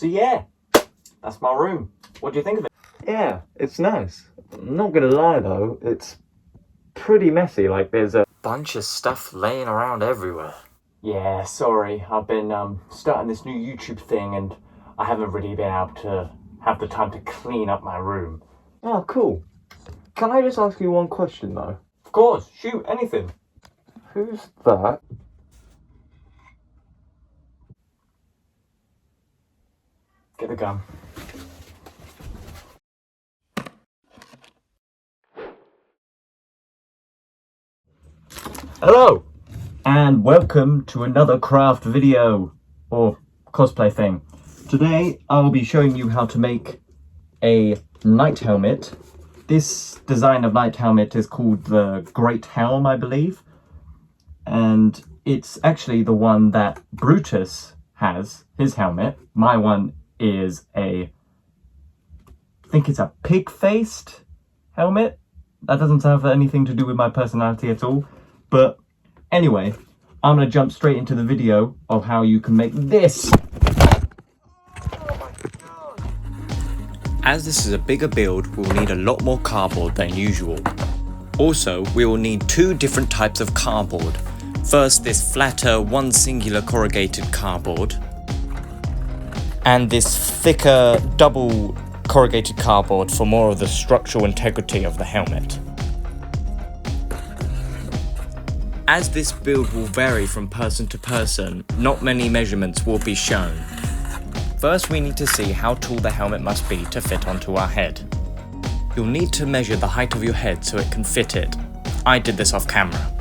So yeah, that's my room. What do you think of it? Yeah, it's nice. I'm not gonna lie though, it's pretty messy. Like there's a bunch of stuff laying around everywhere. Yeah, sorry. I've been starting this new YouTube thing and I haven't really been able to have the time to clean up my room. Oh, cool. Can I just ask you one question though? Of course, shoot, anything. Who's that? Get the gun. Hello, and welcome to another craft video, or cosplay thing. Today, I will be showing you how to make a knight helmet. This design of knight helmet is called the Great Helm, I believe. And it's actually the one that Brutus has, his helmet. My one is I think it's a pig-faced helmet. That doesn't have anything to do with my personality at all. But anyway, I'm going to jump straight into the video of how you can make this. As this is a bigger build, we'll need a lot more cardboard than usual. Also, we will need two different types of cardboard. First, this flatter, one singular corrugated cardboard, and this thicker, double corrugated cardboard for more of the structural integrity of the helmet. As this build will vary from person to person, not many measurements will be shown. First, we need to see how tall the helmet must be to fit onto our head. You'll need to measure the height of your head so it can fit it. I did this off camera.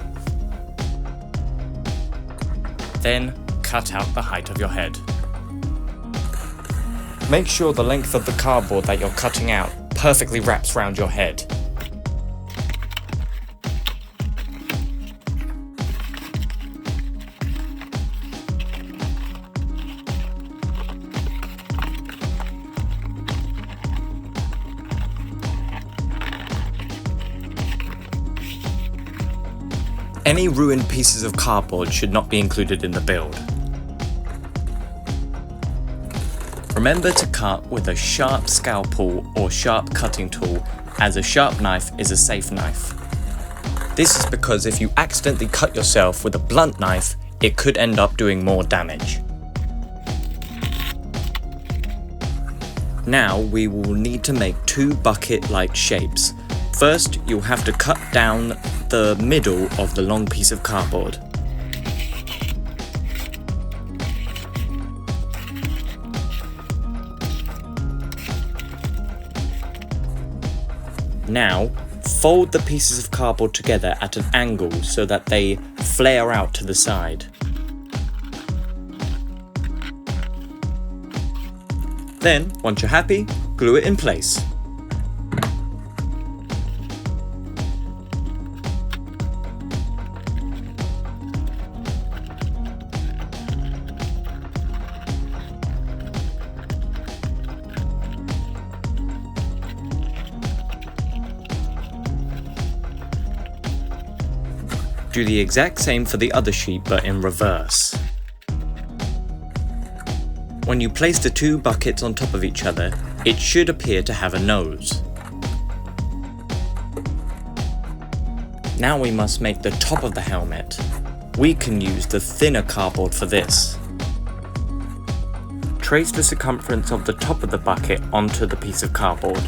Then, cut out the height of your head. Make sure the length of the cardboard that you're cutting out perfectly wraps around your head. Any ruined pieces of cardboard should not be included in the build. Remember to cut with a sharp scalpel or sharp cutting tool, as a sharp knife is a safe knife. This is because if you accidentally cut yourself with a blunt knife, it could end up doing more damage. Now we will need to make two bucket-like shapes. First, you'll have to cut down the middle of the long piece of cardboard. Now, fold the pieces of cardboard together at an angle so that they flare out to the side. Then, once you're happy, glue it in place. Do the exact same for the other sheet, but in reverse. When you place the two buckets on top of each other, it should appear to have a nose. Now we must make the top of the helmet. We can use the thinner cardboard for this. Trace the circumference of the top of the bucket onto the piece of cardboard.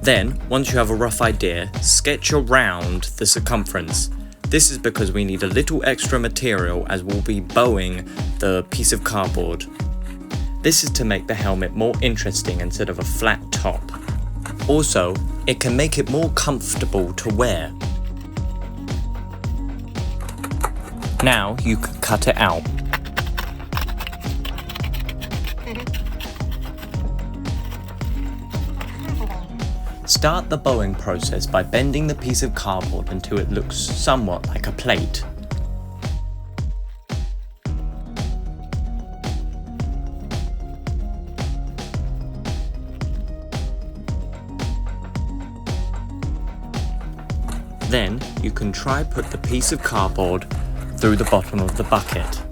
Then, once you have a rough idea, sketch around the circumference. This is because we need a little extra material as we'll be bowing the piece of cardboard. This is to make the helmet more interesting instead of a flat top. Also, it can make it more comfortable to wear. Now you can cut it out. Start the bowing process by bending the piece of cardboard until it looks somewhat like a plate. Then you can try put the piece of cardboard through the bottom of the bucket.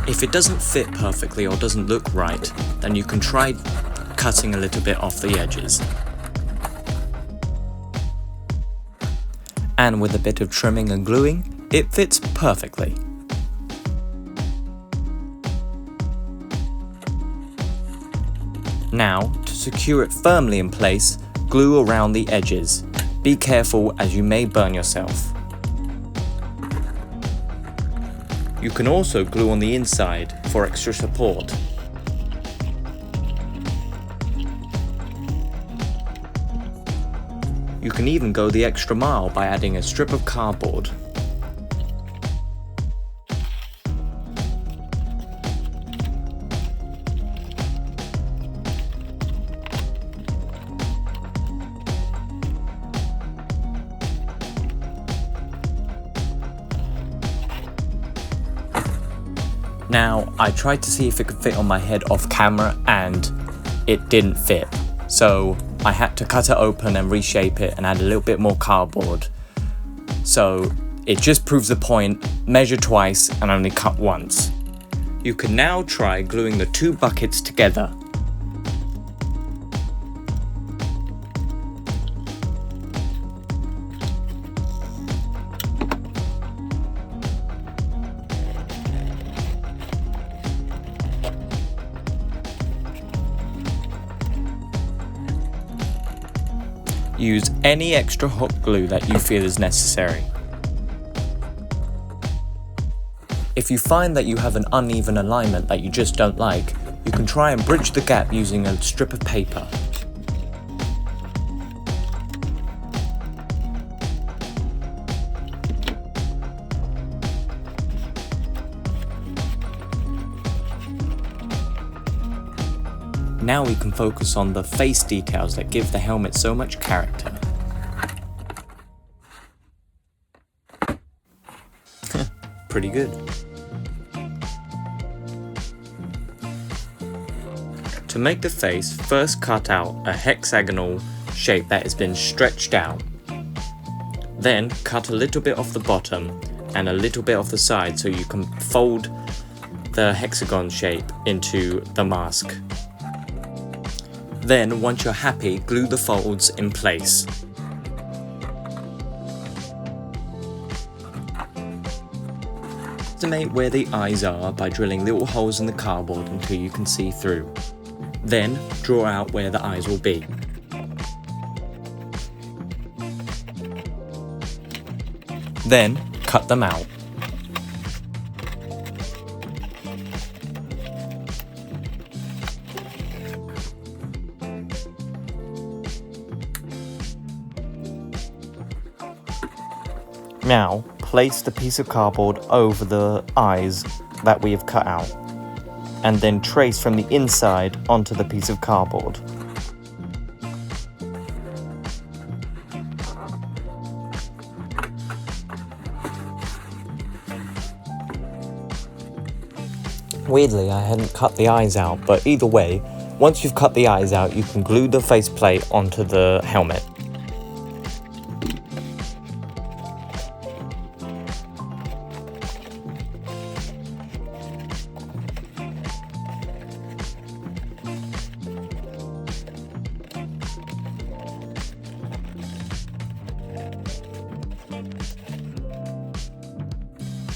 If it doesn't fit perfectly or doesn't look right, then you can try cutting a little bit off the edges. And with a bit of trimming and gluing, it fits perfectly. Now, to secure it firmly in place, glue around the edges. Be careful as you may burn yourself. You can also glue on the inside for extra support. You can even go the extra mile by adding a strip of cardboard. Now, I tried to see if it could fit on my head off camera and it didn't fit. So I had to cut it open and reshape it and add a little bit more cardboard. So it just proves the point, measure twice and only cut once. You can now try gluing the two buckets together. Use any extra hot glue that you feel is necessary. If you find that you have an uneven alignment that you just don't like, you can try and bridge the gap using a strip of paper. Now we can focus on the face details that give the helmet so much character. Pretty good. To make the face, first cut out a hexagonal shape that has been stretched out. Then cut a little bit off the bottom and a little bit off the side so you can fold the hexagon shape into the mask. Then, once you're happy, glue the folds in place. Estimate where the eyes are by drilling little holes in the cardboard until you can see through. Then, draw out where the eyes will be. Then, cut them out. Now, place the piece of cardboard over the eyes that we have cut out, and then trace from the inside onto the piece of cardboard. Weirdly, I hadn't cut the eyes out, but either way, once you've cut the eyes out, you can glue the faceplate onto the helmet.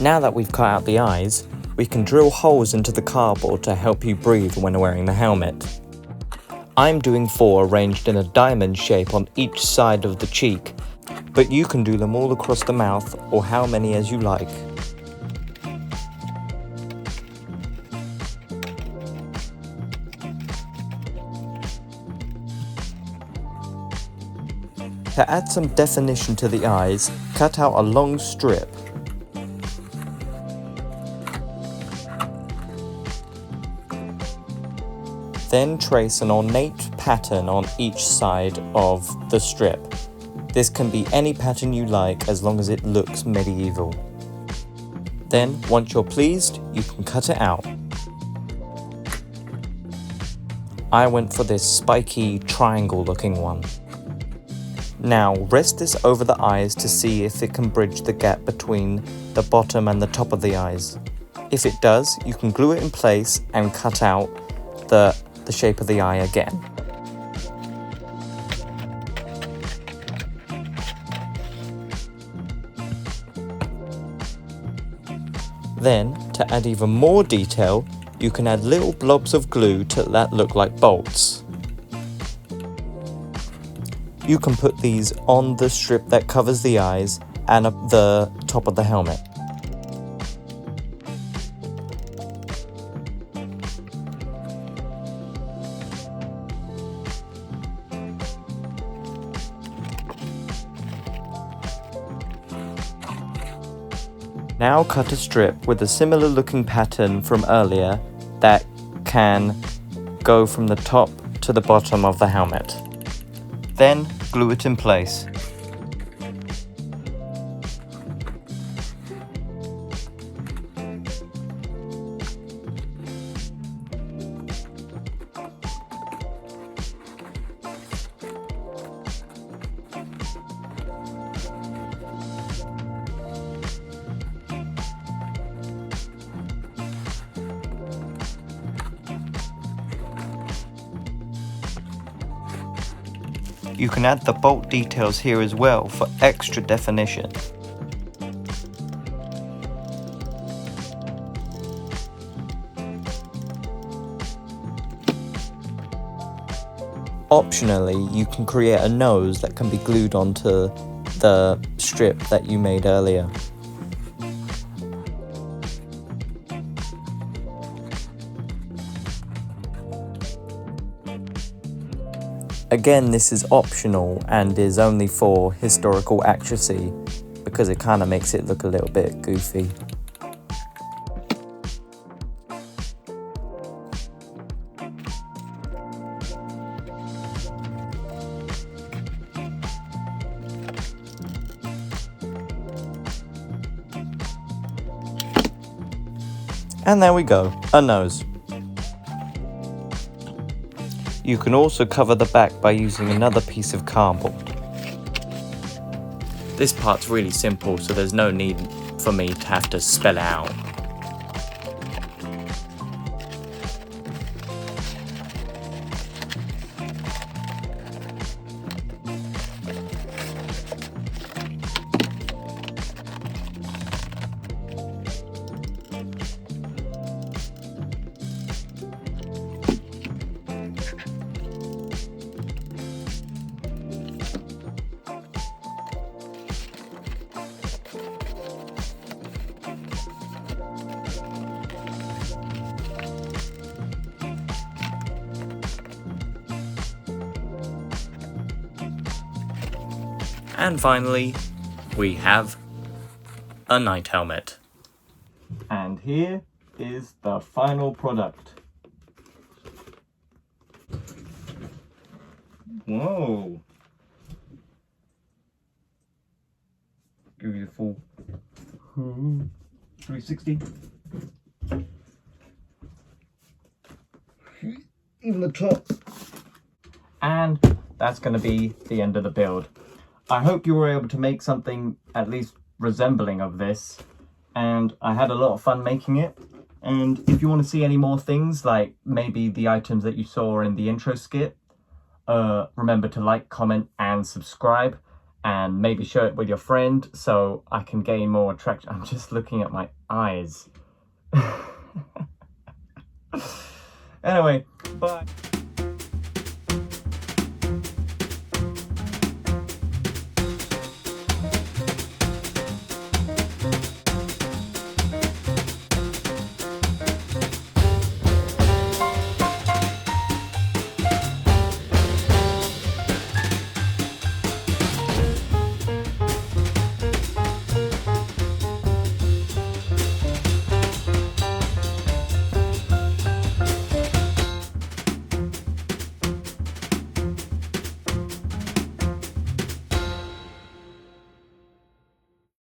Now that we've cut out the eyes, we can drill holes into the cardboard to help you breathe when wearing the helmet. I'm doing 4 arranged in a diamond shape on each side of the cheek, but you can do them all across the mouth or how many as you like. To add some definition to the eyes, cut out a long strip. Then trace an ornate pattern on each side of the strip. This can be any pattern you like as long as it looks medieval. Then, once you're pleased, you can cut it out. I went for this spiky triangle looking one. Now rest this over the eyes to see if it can bridge the gap between the bottom and the top of the eyes. If it does, you can glue it in place and cut out the shape of the eye again. Then, to add even more detail, you can add little blobs of glue that look like bolts. You can put these on the strip that covers the eyes and the top of the helmet. Now cut a strip with a similar looking pattern from earlier that can go from the top to the bottom of the helmet. Then glue it in place. You can add the bolt details here as well for extra definition. Optionally, you can create a nose that can be glued onto the strip that you made earlier. Again, this is optional and is only for historical accuracy because it kind of makes it look a little bit goofy. And there we go, a nose. You can also cover the back by using another piece of cardboard. This part's really simple, so there's no need for me to have to spell it out. And finally, we have a night helmet. And here is the final product. Whoa! Give you the full 360. Even the top. And that's going to be the end of the build. I hope you were able to make something at least resembling of this, and I had a lot of fun making it. And if you want to see any more things, like maybe the items that you saw in the intro skit, remember to like, comment and subscribe, and maybe share it with your friend so I can gain more attraction. I'm just looking at my eyes. Anyway, bye.